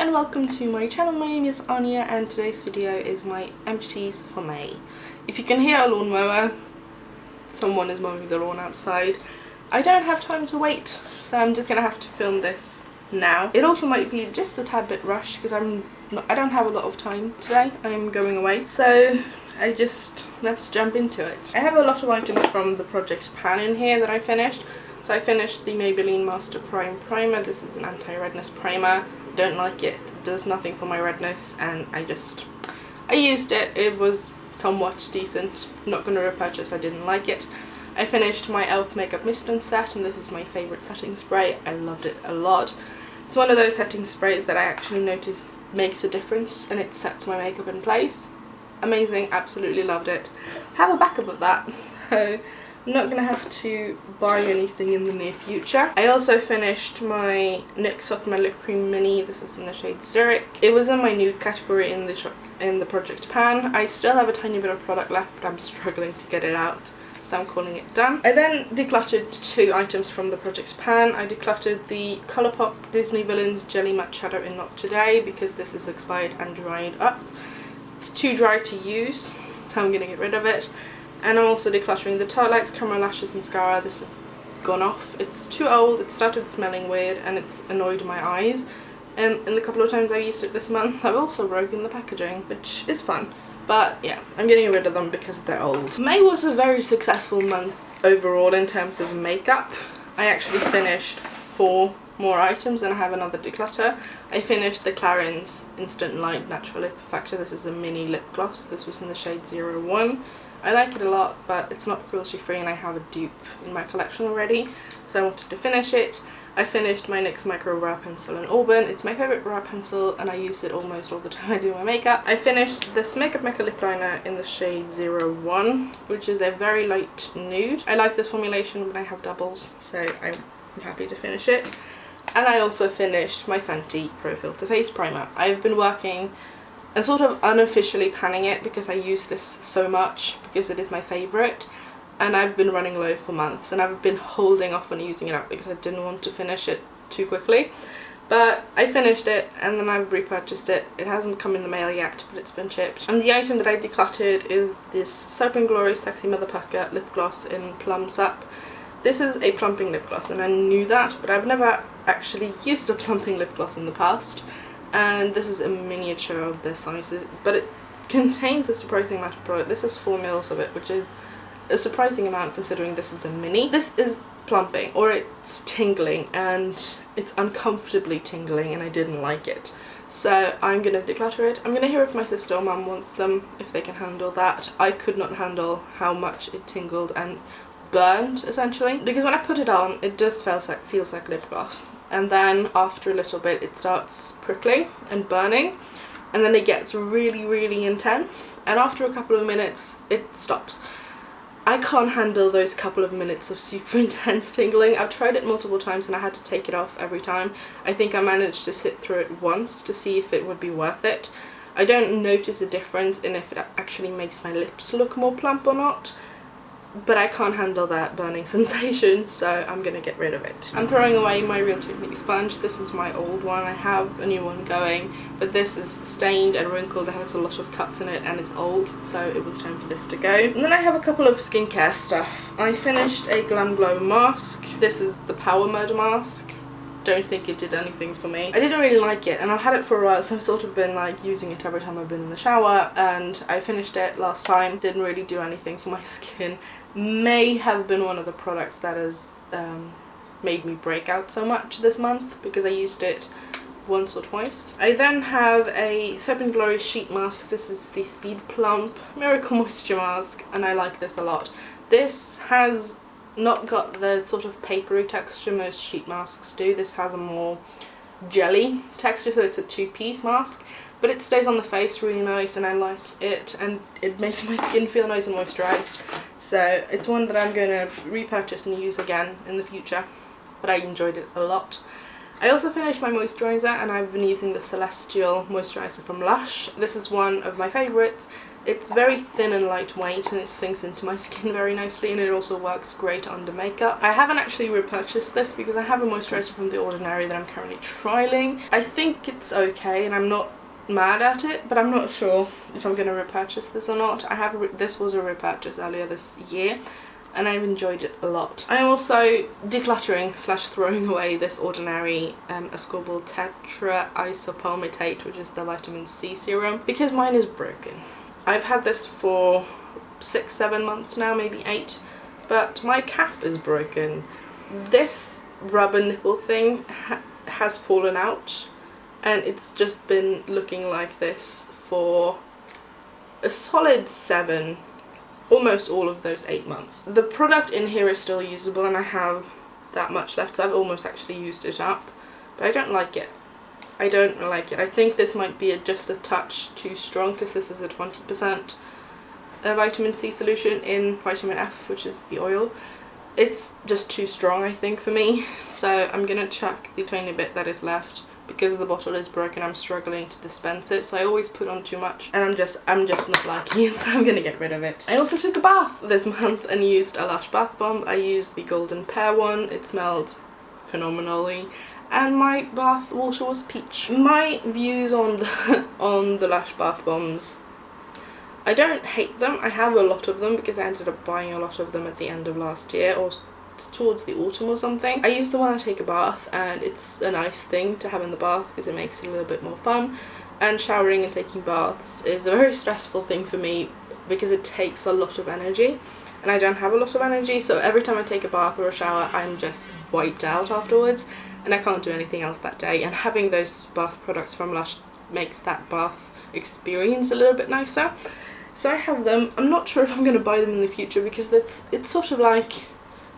and welcome to my channel. My name is Anya and today's video is my empties for May. If you can hear a lawnmower, someone is mowing the lawn outside. I don't have time to wait, so I'm just gonna have to film this now. It also might be just a tad bit rushed because I don't have a lot of time today. I'm going away, so let's jump into it. I have a lot of items from the project pan in here that I finished. So I finished the Maybelline Master Prime Primer. This is an anti-redness primer. Don't like it. It does nothing for my redness, and I used it. It was somewhat decent. Not going to repurchase. I didn't like it. I finished my e.l.f. Makeup Mist and Set, and this is my favourite setting spray. I loved it a lot. It's one of those setting sprays that I actually notice makes a difference and it sets my makeup in place. Amazing. Absolutely loved it. Have a backup of that. So I'm not going to have to buy anything in the near future. I also finished my NYX Soft Matte Lip Cream Mini. This is in the shade Zurich. It was in my nude category in the project pan. I still have a tiny bit of product left, but I'm struggling to get it out, so I'm calling it done. I then decluttered two items from the project pan. I decluttered the Colourpop Disney Villains Jelly Matte Shadow in Not Today because this is expired and dried up. It's too dry to use, so I'm going to get rid of it. And I'm also decluttering the Tarte Camera Lashes Mascara. This has gone off. It's too old, it started smelling weird, and it's annoyed my eyes. And in the couple of times I've used it this month, I've also broken the packaging, which is fun. But yeah, I'm getting rid of them because they're old. May was a very successful month overall in terms of makeup. I actually finished 4 more items and I have another declutter. I finished the Clarins Instant Light Natural Lip Perfector. This is a mini lip gloss. This was in the shade 01. I like it a lot, but it's not cruelty free and I have a dupe in my collection already, so I wanted to finish it. I finished my NYX Micro Brow Pencil in Auburn. It's my favourite brow pencil and I use it almost all the time I do my makeup. I finished this Mekka lip liner in the shade 01, which is a very light nude. I like this formulation when I have doubles, so I'm happy to finish it. And I also finished my Fenty Pro Filt'r Face Primer. I've been working and sort of unofficially panning it because I use this so much because it is my favourite, and I've been running low for months and I've been holding off on using it up because I didn't want to finish it too quickly. But I finished it and then I've repurchased it. It hasn't come in the mail yet, but it's been shipped. And the item that I decluttered is this Soap&Glory Sexy Mother Pucker lip gloss in Plumsup. This is a plumping lip gloss and I knew that, but I've never actually used a plumping lip gloss in the past. And this is a miniature of their sizes, but it contains a surprising amount of product. This is 4 mils of it, which is a surprising amount considering this is a mini. This is plumping, or it's tingling, and it's uncomfortably tingling, and I didn't like it. So I'm going to declutter it. I'm going to hear if my sister or mum wants them, if they can handle that. I could not handle how much it tingled and burned, essentially, because when I put it on, it just feels like lip gloss. And then after a little bit it starts prickling and burning, and then it gets really, really intense, and after a couple of minutes it stops. I can't handle those couple of minutes of super intense tingling. I've tried it multiple times and I had to take it off every time. I think I managed to sit through it once to see if it would be worth it. I don't notice a difference in if it actually makes my lips look more plump or not, but I can't handle that burning sensation, so I'm gonna get rid of it. I'm throwing away my Real Technique sponge. This is my old one. I have a new one going, but this is stained and wrinkled. It has a lot of cuts in it and it's old, so it was time for this to go. And then I have a couple of skincare stuff. I finished a GlamGlow mask. This is the PowerMud mask. Don't think it did anything for me. I didn't really like it, and I've had it for a while, so I've sort of been like using it every time I've been in the shower, and I finished it last time. Didn't really do anything for my skin. May have been one of the products that has made me break out so much this month because I used it once or twice. I then have a Soap&Glory sheet mask. This is the Speed Plump Miracle Moisture Mask, and I like this a lot. This has not got the sort of papery texture most sheet masks do. This has a more jelly texture, so it's a 2-piece mask, but it stays on the face really nice and I like it, and it makes my skin feel nice and moisturised. So it's one that I'm going to repurchase and use again in the future, but I enjoyed it a lot. I also finished my moisturiser, and I've been using the Celestial moisturiser from LUSH. This is one of my favourites. It's very thin and lightweight, and it sinks into my skin very nicely, and it also works great under makeup. I haven't actually repurchased this because I have a moisturiser from The Ordinary that I'm currently trialling. I think it's okay, and I'm not mad at it, but I'm not sure if I'm going to repurchase this or not. This was a repurchase earlier this year, and I've enjoyed it a lot. I'm also decluttering / throwing away this Ordinary Ascorbyl Tetra Isopalmitate, which is the vitamin C serum, because mine is broken. I've had this for 6-7 months now, maybe 8, but my cap is broken. This rubber nipple thing has fallen out, and it's just been looking like this for a solid 7, almost all of those 8 months. The product in here is still usable, and I have that much left, so I've almost actually used it up, but I don't like it. I don't like it. I think this might be just a touch too strong, because this is a 20% vitamin C solution in vitamin F, which is the oil. It's just too strong, I think, for me, so I'm gonna chuck the tiny bit that is left. Because the bottle is broken, I'm struggling to dispense it, so I always put on too much, and I'm just not liking it, so I'm gonna get rid of it. I also took a bath this month and used a LUSH bath bomb. I used the golden pear one. It smelled phenomenally, and my bath water was peach. My views on the LUSH bath bombs: I don't hate them. I have a lot of them because I ended up buying a lot of them at the end of last year, or towards the autumn or something. I use the one I take a bath, and it's a nice thing to have in the bath because it makes it a little bit more fun. And showering and taking baths is a very stressful thing for me because it takes a lot of energy, and I don't have a lot of energy, so every time I take a bath or a shower I'm just wiped out afterwards, and I can't do anything else that day. And having those bath products from LUSH makes that bath experience a little bit nicer. So I have them. I'm not sure if I'm going to buy them in the future because it's sort of like,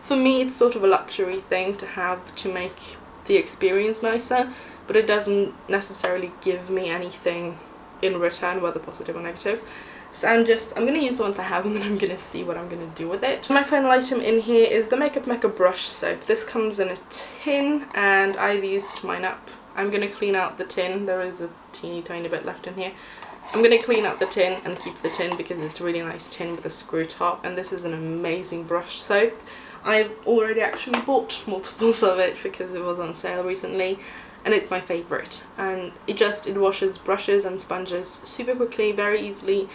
for me, it's sort of a luxury thing to have to make the experience nicer, but it doesn't necessarily give me anything in return, whether positive or negative. So I'm going to use the ones I have, and then I'm going to see what I'm going to do with it. My final item in here is the Mekka brush soap. This comes in a tin, and I've used mine up. I'm going to clean out the tin. There is a teeny tiny bit left in here. I'm going to clean out the tin and keep the tin because it's a really nice tin with a screw top, and this is an amazing brush soap. I've already actually bought multiples of it because it was on sale recently, and it's my favourite. And it washes brushes and sponges super quickly, very easily,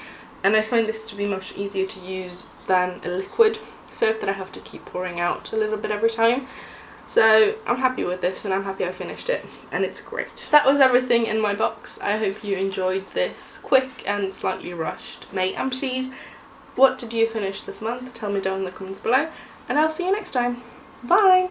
and I find this to be much easier to use than a liquid soap that I have to keep pouring out a little bit every time. So I'm happy with this, and I'm happy I finished it, and it's great. That was everything in my box. I hope you enjoyed this quick and slightly rushed May Empties. What did you finish this month? Tell me down in the comments below, and I'll see you next time. Bye!